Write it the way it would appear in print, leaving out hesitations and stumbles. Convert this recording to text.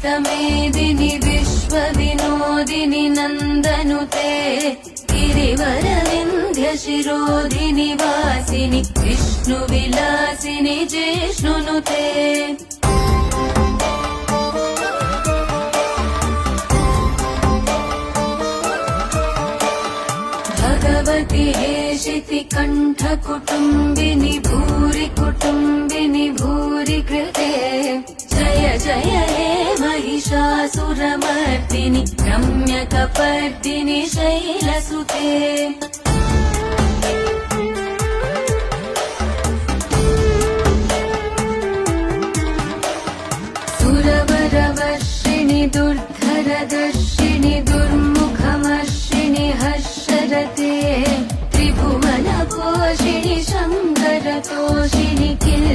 विश्वमेदिनि विश्वविनोदिनि नन्दनुते गिरिवरविन्ध्यशिरोधिनि वासिनि विष्णुविलासिनि जिष्णुनुते भगवति हेशिति कण्ठकुटुम्बिनि भूरि कुटुम्बिनि भूरि कृते जय जय हे महिषासुरमर्दिनि रम्यकपर्दिनि शैलसुते सुरवरवर्षिणि दुर्धरदर्शिनि दुर्मुखमर्षिणि हर्षरते त्रिभुवनपोषिणि शङ्करतोषिणि किल